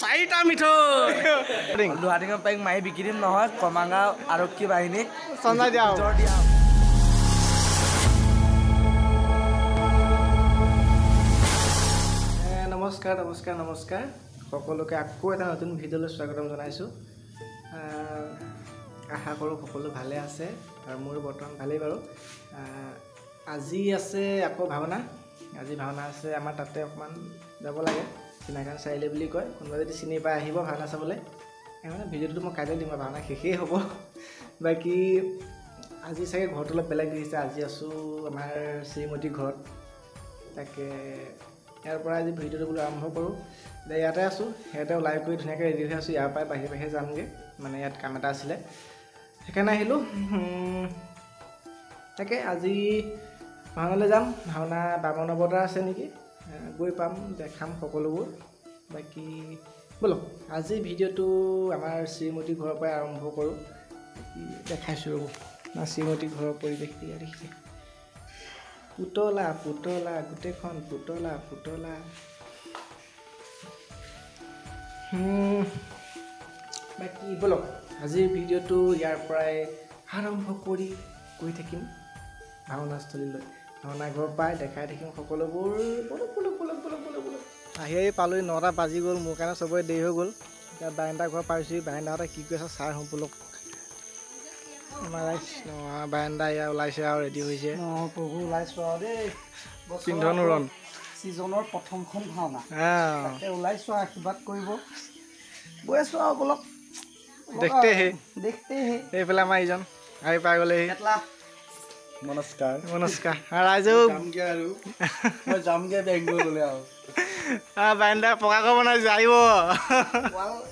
4টা মিঠৈ দুহাটিঙৰ পাইক মাৰি বিকি দিম নহয় কমাগাঁও আৰক্ষী বাহিনীক সঞ্জয় দিয়া নমস্কাৰ নমস্কাৰ নমস্কাৰ সকলোকে আকৌ এটা নতুন ভিডিঅ'লৈ স্বাগতম জনাইছোঁ আশা কৰোঁ সকলো ভালে আছে আৰু মোৰ বৰ্তমান ভালেই বাৰু আজি আছে আকৌ ভাওনা আজি ভাওনা আছে আমাৰ তাতে অকণমান যাব লাগে চিনাগান চাৰিআলি বুলি কয় কোনোবা যদি চিনি পাই আহিব ভাওনা চাবলৈ মানে ভিডিঅ'টো মই কাইলৈ দিম ভাওনা শেষেই হ'ব বাকী আজি চাগে ঘৰটো অলপ বেলেগ দেখিছে আজি আছোঁ আমাৰ শ্ৰীমতী ঘৰত তাকে ইয়াৰ পৰা আজি ভিডিঅ'টো বোলো আৰম্ভ কৰোঁ ইয়াতে আছোঁ ইয়াতে ওলাই কৰি ধুনীয়াকৈ ৰেডি হৈ আছোঁ ইয়াৰ পৰাই বাহিৰে বাহিৰে যামগৈ মানে ইয়াত কাম এটা আছিলে সেইকাৰণে আহিলোঁ তাকে আজি ভাওনালৈ যাম ভাওনা বামন অৱতাৰ আছে নেকি গৈ পাম দেখাম সকলোবোৰ বাকী ব'লক আজি ভিডিঅ'টো আমাৰ শ্ৰীমতী ঘৰৰ পৰাই আৰম্ভ কৰোঁ দেখাইছোঁ ৰ'ব শ্ৰীমতী ঘৰৰ পৰিৱেশটো ইয়াত দেখিছে পুতলা পুতলা গোটেইখন পুতলা পুতলা বাকী ব'লক আজিৰ ভিডিঅ'টো ইয়াৰ পৰাই আৰম্ভ কৰি গৈ থাকিম ভাওনাস্থলীলৈ ভাওনা ঘৰৰ পৰাই দেখাই থাকিম সকলোবোৰ ব'লক ব'লক ব'লক ব'লক ব'লক ব'লক আহি পালোঁ 9টা বাজি গ'ল মোৰ কাৰণে চবৰে দেৰি হৈ গ'ল এতিয়া বাৰেণ্ডা ঘৰ পাইছোঁ বাৰেণ্ডাহঁতে কি কৰি আছে চাই সম্পূৰ্ণ আমাৰ বাৰেণ্ডা ইয়াৰ ওলাইছে আৰু ৰেডি হৈছে প্ৰভু ওলাইছোঁ আৰু দেই পিন্ধন উৰণ ছিজনৰ প্ৰথমখন ভাওনা তাতে ওলাইছোঁ আশীৰ্বাদ কৰিব গৈ আছোঁ আৰু বলক দেখতেহে দেখতেহে এইফালে আমাৰ ইজন আহি পাই গ'লেহি নমস্কাৰ নমস্কাৰ ৰাইজেও যামগৈ আৰু মই যামগৈ বেংগললৈ আৰু বাৰেণ্ডা পকাকৈ বনাইছে আহিব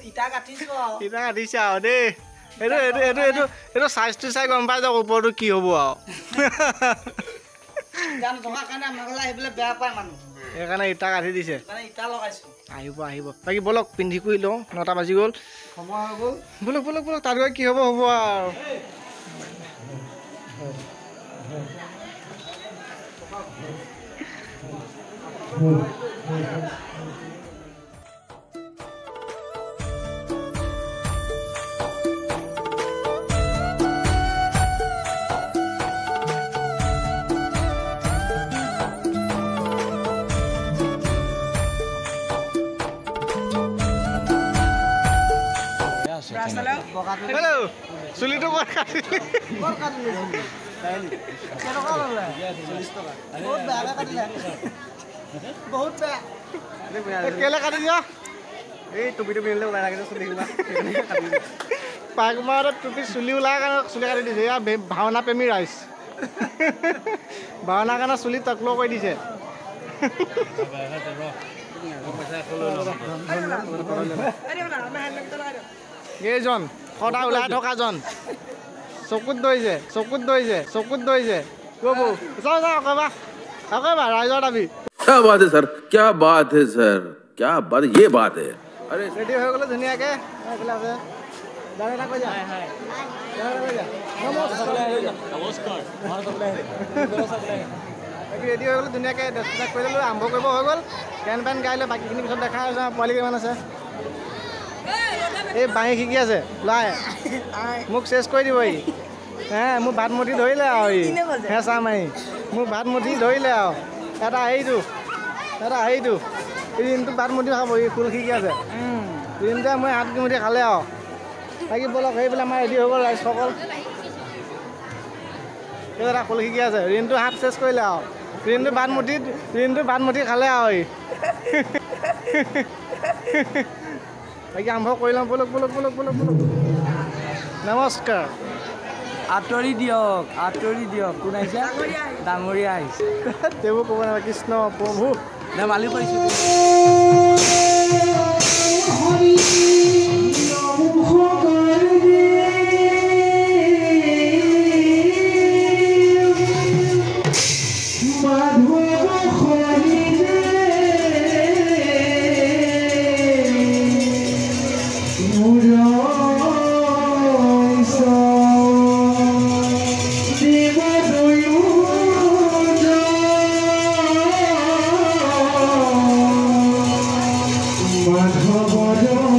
ইটা কাটিছোঁ আৰু ইটা কাটিছে আৰু দেই এইটো এইটো এইটো এইটো এইটো চাইজটো চাই গম পাই যাওক ওপৰটো কি হ'ব আৰু সেইকাৰণে ইটা কাটি দিছে আহিব আহিব বাকী ব'লক পিন্ধি কৰি লওঁ 9টা বাজি গ'ল সময় হৈ গ'ল ব'লক ব'লক ব'লক তাত গৈ কি হ'ব হ'ব আৰু হেল্ল' চুলিটো ক'ত কাটিলি কেলে কাটি দিয়া এই টুপিটো পিন্ধিলে ওলাই লাগে চুলি পাক মাৰত টুপি চুলি ওলাই কাৰণে চুলি কাটি দিছে এয়া ভাওনা প্ৰেমী ৰাইজ ভাওনাৰ কাৰণে চুলি তকল কৰি দিছে এইজন সদায় ওলাই থকাজন চকুত ধৰিছে চকুত ধৰিছে চকুত ধৰিছে ক'ব যাওঁ যাওঁ কবা কবা ৰাইজৰ দাবী क्या बात है सर क्या बात है सर क्या बात ये बात है अरे रेडी হৈ গ'লে ধুনীয়াকৈ এইফালে আছে দাদা কৈ যা নমস্কাৰ বাকী ৰেডি হৈ গ'লে ধুনীয়াকৈ ড্ৰেছ পোছাক কৰি ল'লোঁ আৰম্ভ কৰিব হৈ গ'ল গান বান গাই লৈ বাকীখিনি পিছত দেখা হৈছে পোৱালি কিমান আছে এই বাঁহী শিকি আছে ওলাই মোক চেছ কৰি দিব ই মোৰ ভাত মুঠি ধৰিলে আৰু ই হেঁচা মাৰি মোক ভাত মুঠি ধৰিলে আৰু এটা হেৰিটো ঋণটো ভাত মুঠি খাব ই ফুল শিকি আছে ঋণটোৱে মই হাত মুঠি খালে আৰু বাকী ব'লক সেইফালে আমাৰ ৰেডি হৈ গ'ল ৰাইজসকল সেই এটা ফুল শিকি আছে ঋণটো হাত চেছ কৰিলে আৰু ঋণটো ভাত মুঠি খালে আৰু ই বাকী আৰম্ভ কৰি লওঁ ব'লক ব'লক ব'লক ব'লক ব'লক নমস্কাৰ আঁতৰি দিয়ক কোন আহিছে ডাঙৰীয়া আহিছে তেওঁবোৰ ক'ব নালাগে কৃষ্ণ প্ৰভু ধেমালি কৰিছোঁ মাধৱ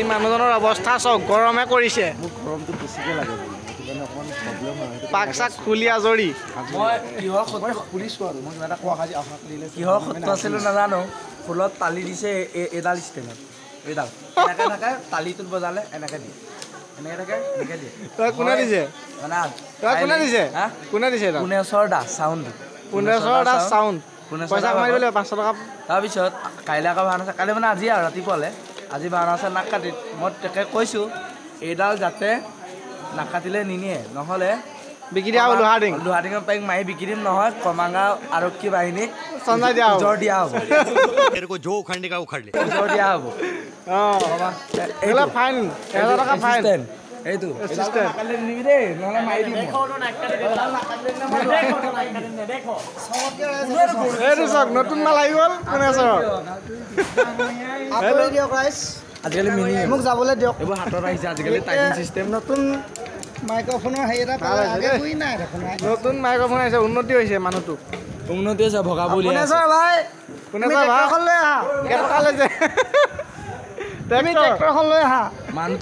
এই মানুহজনৰ অৱস্থা চব গৰমে কৰিছে মোক গৰমটো বেছিকৈ লাগে মানে অকণমান প্ৰব্লেম হয় পাক চাক খুলি আজৰি মই কিহৰ খুলিছোঁ আৰু মই কিবা এটা কোৱা সাজি আশা কৰিলে কিহৰ সত্য আছিলোঁ নাজানো ফুলত তালি দিছে এডাল ষ্টেলত এইডাল এনেকৈ থাকে তালিটোত বজালে এনেকৈ দিয়ে এনেকৈ থাকে এনেকৈ দিয়ে তই কোনে দিছে মানে তই কোনে দিছে কোনে দিছে পুনেশ্বৰ দাস চাউণ্ড পুনেশ্বৰ দাস চাউণ্ড পইচা মাৰিব লাগিব 500 টকা তাৰপিছত কাইলৈ আকৌ ভাওনা আছে কাইলৈ মানে আজি আৰু ৰাতিপুৱালৈ আজি ভাওনা আছে নাক কাটিত মই তাকে কৈছোঁ এইডাল যাতে নাকাটিলে নিনিয়ে নহ'লে বিকি দিয়া হ'ব লোহাটিঙৰ পাইক মাৰি বিকি দিম নহয় কমাৰগাঁও আৰক্ষী বাহিনীক চঞ্জাই দিয়া হ'ব জোৰ দিয়া হ'ব जो उखाड़ने का उखाड़ ले জোৰ দিয়া হ'ব এইবিলাক ফাইন 1000 টকা ফাইন এইটো assistant। নিবি দেই নহ'লে মাৰি দিম এইটো চাওক নতুন মাল আহি গ'ল কোনে চাওক আজিকালি মিনি মোক যাবলৈ দিয়ক এইবোৰ হাতত আহিছে আজিকালি টাইপিং চিষ্টেম নতুন মাইক্ৰফোনৰ হেৰি এটা পালে আগে শুই নাই দেখোন নতুন মাইক্ৰফোন আহিছে উন্নতি হৈছে মানুহটো উন্নতি হৈছে ভগাব উলিয়াই আছে ভাই কোনে চাওক ট্ৰেক্টৰখন লৈ আহা কেইটকা লৈছে তুমি ট্ৰেক্টৰখন লৈ আহা মানুহ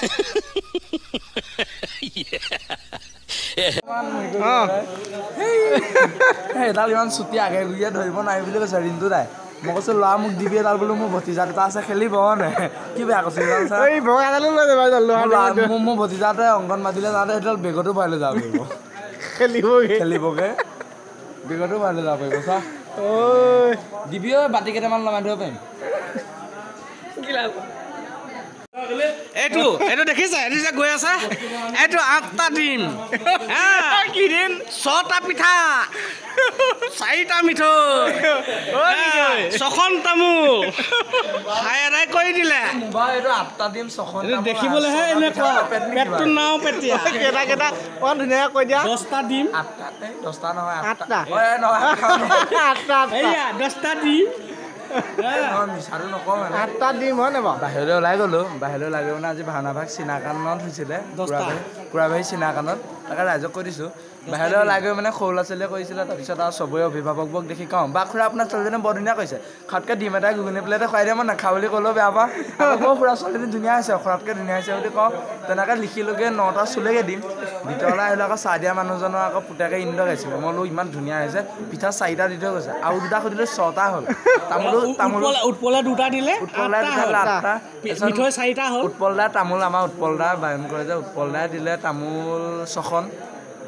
এডাল ইমান চুটি আগে গুৰিয়ে ধৰিব নোৱাৰি বুলি কৈছে ৰিন্তু দাই মই কৈছোঁ ল'ৰা মোক দিবি এডাল বোলো মোৰ ভতিজা দুটা আছে খেলিব নে কি বেয়া কৈছে এডাল চা এই ভগাডালো লৈ যাবা মোৰ ভতিজাতে অংগনবাদীলৈ যাওঁতে সেইডাল বেগতো ভৰাই লৈ যাব পাৰিব খেলিবগে বেগতো ভৰাই লৈ যাব পাৰিব চা ঐ দিবি ঐ বাতি কেইটামান লগাই ধৰিব পাৰিম এইটো এইটো দেখিছে এইটো যে গৈ আছে এইটো 8টা ডিম কি ডিম 6টা পিঠা 4টা মিঠৈ 6খন তামোল খাই আদায় কৰি দিলে মোবাইল এইটো 8টা দিম 6খন দেখিবলৈহে এনেকুৱা পেটটো নাও পেটীয়া কেইটা কেইটা অকণ ধুনীয়াকৈ কৈ দিয়া 10টা ডিম 10টা নহয় 8টা নহয় 8টা এইয়া 10টা ডিম মিছাটো নকওঁ মানে 8টা ডিম হয় নে বাৰু বাহিৰলৈ ওলাই গ'লোঁ বাহিৰলৈ ওলাই গৈ মানে আজি ভাওনা ভাগ চিনাকানত হৈছিলে কুৰাবাহী চিনাকানত তাকে ৰাইজক কৈ দিছোঁ বাহিৰলৈ ওলাই গৈ মানে সৰু ল'ৰা ছোৱালীয়ে কৰিছিলে তাৰপিছত আৰু চবৰে অভিভাৱকবোৰক দেখি কওঁ বা খুৰা আপোনাৰ ছোৱালীজনীয়ে বৰ ধুনীয়া কৈছে খটকৈ ডিম এটাই ঘুগুনি প্লেটে খুৱাই দিয়ে মই নাখাওঁ বুলি ক'লেও বেয়া পাওঁ আকৌ খুৰা ছোৱালীজনী ধুনীয়া হৈছে খৰাতকৈ ধুনীয়া হৈছে বুলি কওঁ তেনেকৈ লিখিলোগৈ 9টা চুলেগৈ দিম ভিতৰলৈ আহিলোঁ আকৌ চাহ দিয়া মানুহজনৰ আকৌ পুতেকে ইন্দ্ৰ গাইছিলে মই বোলো ইমান ধুনীয়া হৈছে পিঠা 4টা দি থৈ গৈছে আৰু 2টা সুধিলোঁ 6টা হ'ল উৎপলে 2টা দিলে মিঠৈ 4টা হ'ল উৎপল দাই তামোল আমাৰ উৎপল দা বায়ন কৰে যে উৎপল দাই দিলে তামোল 6খন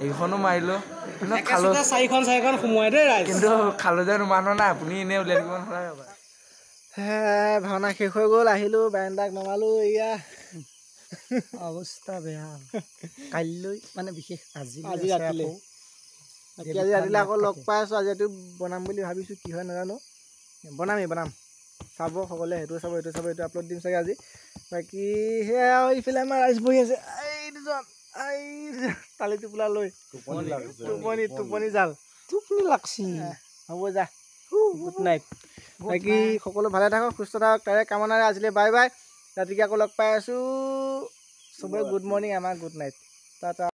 এইখনো মাৰিলোঁ কিন্তু খালোঁ 4খন সোমোৱাই দেই ৰাইজ কিন্তু খালোঁ যে নুমানো নাই আপুনি এনেই উলিয়াই দিব নালাগে ভাওনা শেষ হৈ গ'ল আহিলোঁ বাৰান্দাক নমালোঁ এয়া অৱস্থা বেয়া কাইলৈ মানে বিশেষ আজি ৰাতিলে আজি ৰাতিলে আকৌ লগ পাই আছোঁ আজি এইটো বনাম বুলি ভাবিছোঁ কি হয় নাজানো বনাম চাব সকলোৱে সেইটো চাব এইটো আপলোড দিম চাগে আজি বাকী সেয়া আৰু ইফালে আমাৰ ৰাইজ বহি আছে এই দুজন তালি টোপোলা লৈ টোপনি জাল টোপনি লাগছি হ'ব যা গুড নাইট বাকী সকলো ভালে থাকক সুস্থ থাকক তাৰে কামনাৰে আজিলৈ বাই বাই ৰাতিকে আকৌ লগ পাই আছোঁ চবৰে গুড মৰ্ণিং আমাৰ গুড নাইট টাটা